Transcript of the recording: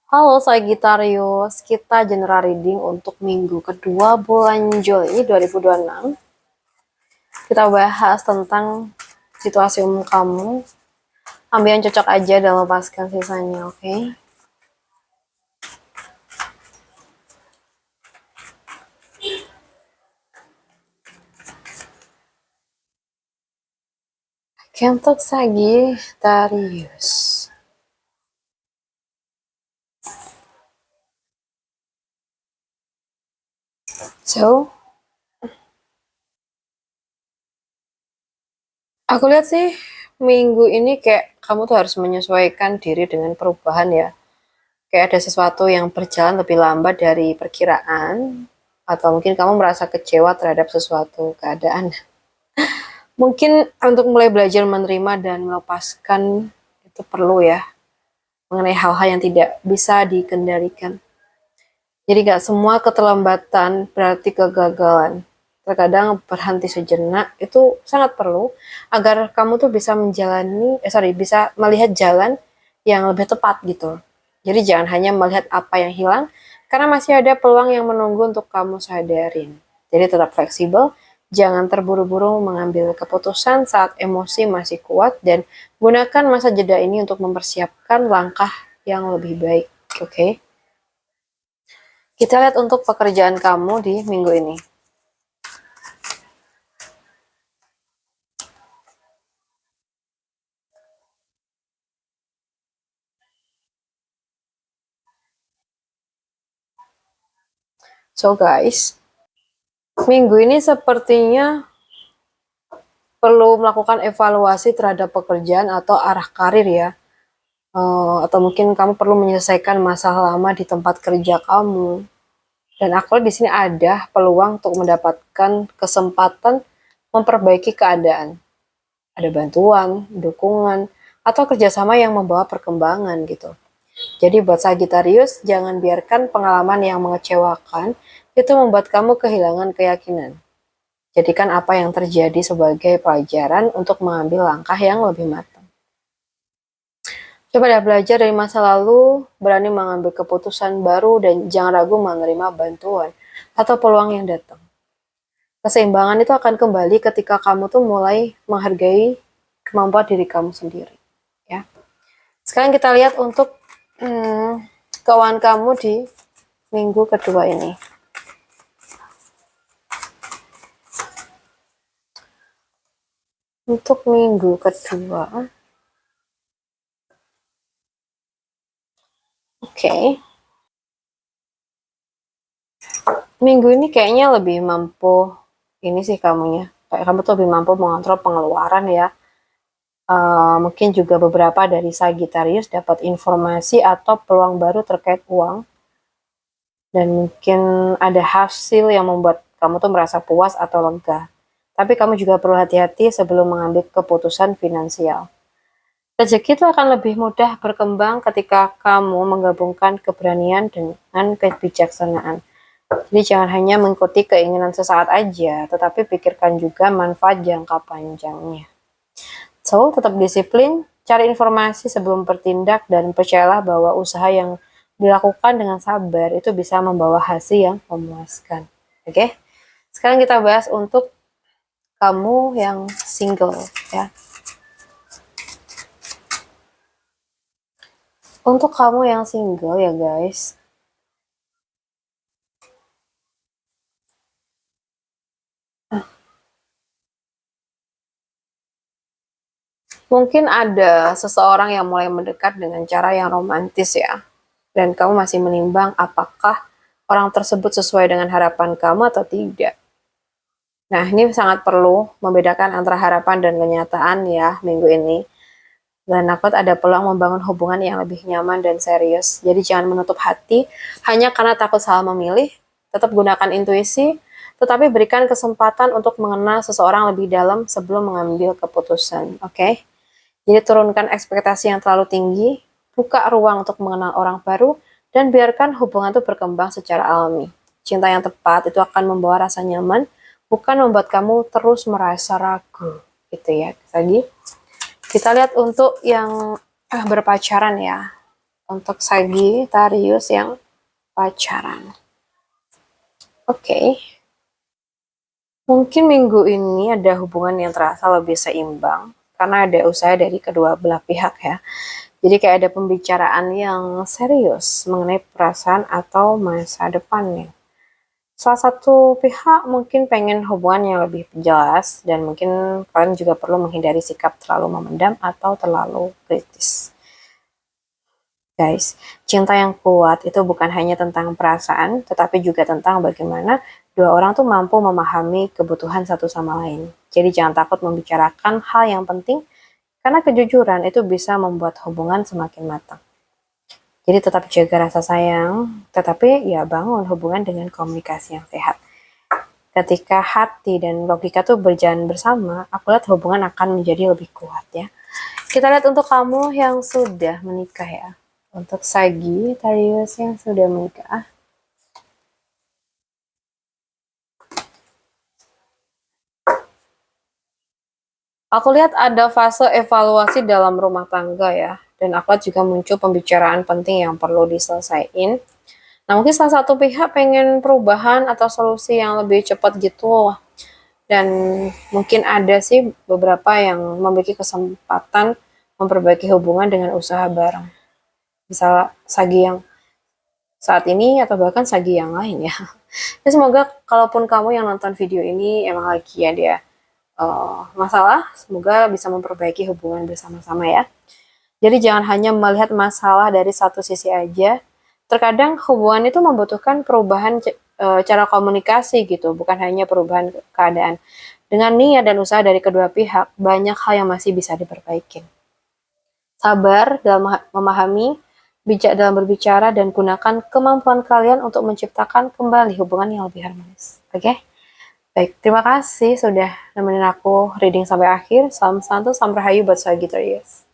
Halo Sagittarius, kita general reading untuk minggu kedua bulan Juli 2026. Kita bahas tentang situasi umum kamu. Ambil yang cocok aja dan lepaskan sisanya, oke? Untuk Sagittarius. So, aku lihat sih minggu ini kayak kamu tuh harus menyesuaikan diri dengan perubahan ya. Kayak ada sesuatu yang berjalan lebih lambat dari perkiraan, atau mungkin kamu merasa kecewa terhadap sesuatu keadaan. Mungkin untuk mulai belajar menerima dan melepaskan itu perlu ya, mengenai hal-hal yang tidak bisa dikendalikan. Jadi gak semua keterlambatan berarti kegagalan. Terkadang berhenti sejenak itu sangat perlu agar kamu tuh bisa bisa melihat jalan yang lebih tepat gitu. Jadi jangan hanya melihat apa yang hilang, karena masih ada peluang yang menunggu untuk kamu sadarin. Jadi tetap fleksibel, jangan terburu-buru mengambil keputusan saat emosi masih kuat, dan gunakan masa jeda ini untuk mempersiapkan langkah yang lebih baik. Oke? Kita lihat untuk pekerjaan kamu di minggu ini. So guys, minggu ini sepertinya perlu melakukan evaluasi terhadap pekerjaan atau arah karir ya. Atau mungkin kamu perlu menyelesaikan masalah lama di tempat kerja kamu. Dan aku di sini ada peluang untuk mendapatkan kesempatan memperbaiki keadaan. Ada bantuan, dukungan, atau kerjasama yang membawa perkembangan gitu. Jadi buat Sagittarius, jangan biarkan pengalaman yang mengecewakan itu membuat kamu kehilangan keyakinan. Jadikan apa yang terjadi sebagai pelajaran untuk mengambil langkah yang lebih matang. Coba belajar dari masa lalu, berani mengambil keputusan baru, dan jangan ragu menerima bantuan atau peluang yang datang. Keseimbangan itu akan kembali ketika kamu tuh mulai menghargai kemampuan diri kamu sendiri. Ya. Sekarang kita lihat untuk keuangan kamu di minggu kedua ini. Untuk minggu kedua, oke. Minggu ini kayaknya lebih mampu, ini sih kamunya. Kayak kamu tuh lebih mampu mengontrol pengeluaran ya. Mungkin juga beberapa dari Sagittarius dapat informasi atau peluang baru terkait uang. Dan mungkin ada hasil yang membuat kamu tuh merasa puas atau lega. Tapi kamu juga perlu hati-hati sebelum mengambil keputusan finansial. Rezeki itu akan lebih mudah berkembang ketika kamu menggabungkan keberanian dengan kebijaksanaan. Jadi jangan hanya mengikuti keinginan sesaat aja, tetapi pikirkan juga manfaat jangka panjangnya. So, tetap disiplin, cari informasi sebelum bertindak, dan percayalah bahwa usaha yang dilakukan dengan sabar itu bisa membawa hasil yang memuaskan. Oke? Sekarang kita bahas untuk kamu yang single ya. Untuk kamu yang single ya guys, mungkin ada seseorang yang mulai mendekat dengan cara yang romantis ya. Dan kamu masih menimbang apakah orang tersebut sesuai dengan harapan kamu atau tidak. Nah, ini sangat perlu membedakan antara harapan dan kenyataan ya minggu ini. Dan aku ada peluang membangun hubungan yang lebih nyaman dan serius. Jadi jangan menutup hati hanya karena takut salah memilih. Tetap gunakan intuisi, tetapi berikan kesempatan untuk mengenal seseorang lebih dalam sebelum mengambil keputusan. Oke? Jadi turunkan ekspektasi yang terlalu tinggi, buka ruang untuk mengenal orang baru, dan biarkan hubungan itu berkembang secara alami. Cinta yang tepat itu akan membawa rasa nyaman, bukan membuat kamu terus merasa ragu. Gitu ya. Lagi kita lihat untuk yang berpacaran ya. untuk Sagittarius yang pacaran. Oke. Mungkin minggu ini ada hubungan yang terasa lebih seimbang karena ada usaha dari kedua belah pihak ya. Jadi kayak ada pembicaraan yang serius mengenai perasaan atau masa depannya. Salah satu pihak mungkin pengen hubungan yang lebih jelas dan mungkin kalian juga perlu menghindari sikap terlalu memendam atau terlalu kritis. Guys, cinta yang kuat itu bukan hanya tentang perasaan, tetapi juga tentang bagaimana dua orang tuh mampu memahami kebutuhan satu sama lain. Jadi jangan takut membicarakan hal yang penting, karena kejujuran itu bisa membuat hubungan semakin matang. Jadi tetap jaga rasa sayang, tetapi ya bangun hubungan dengan komunikasi yang sehat. Ketika hati dan logika tuh berjalan bersama, aku lihat hubungan akan menjadi lebih kuat ya. Kita lihat untuk kamu yang sudah menikah ya. Untuk Sagittarius yang sudah menikah. Aku lihat ada fase evaluasi dalam rumah tangga ya. Dan aku lihat juga muncul pembicaraan penting yang perlu diselesaikan. Nah, mungkin salah satu pihak pengen perubahan atau solusi yang lebih cepat gitu. Dan mungkin ada sih beberapa yang memiliki kesempatan memperbaiki hubungan dengan usaha bareng. Bisa Sagi yang saat ini atau bahkan Sagi yang lain ya. Ya semoga kalaupun kamu yang nonton video ini emang lagi ada masalah, semoga bisa memperbaiki hubungan bersama-sama ya. Jadi jangan hanya melihat masalah dari satu sisi aja. Terkadang hubungan itu membutuhkan perubahan cara komunikasi gitu, bukan hanya perubahan keadaan. Dengan niat dan usaha dari kedua pihak, banyak hal yang masih bisa diperbaiki. Sabar dalam memahami, bijak dalam berbicara, dan gunakan kemampuan kalian untuk menciptakan kembali hubungan yang lebih harmonis. Oke? Baik, terima kasih sudah nemenin aku reading sampai akhir. Salam santu, salam rahayu buat Sagittarius.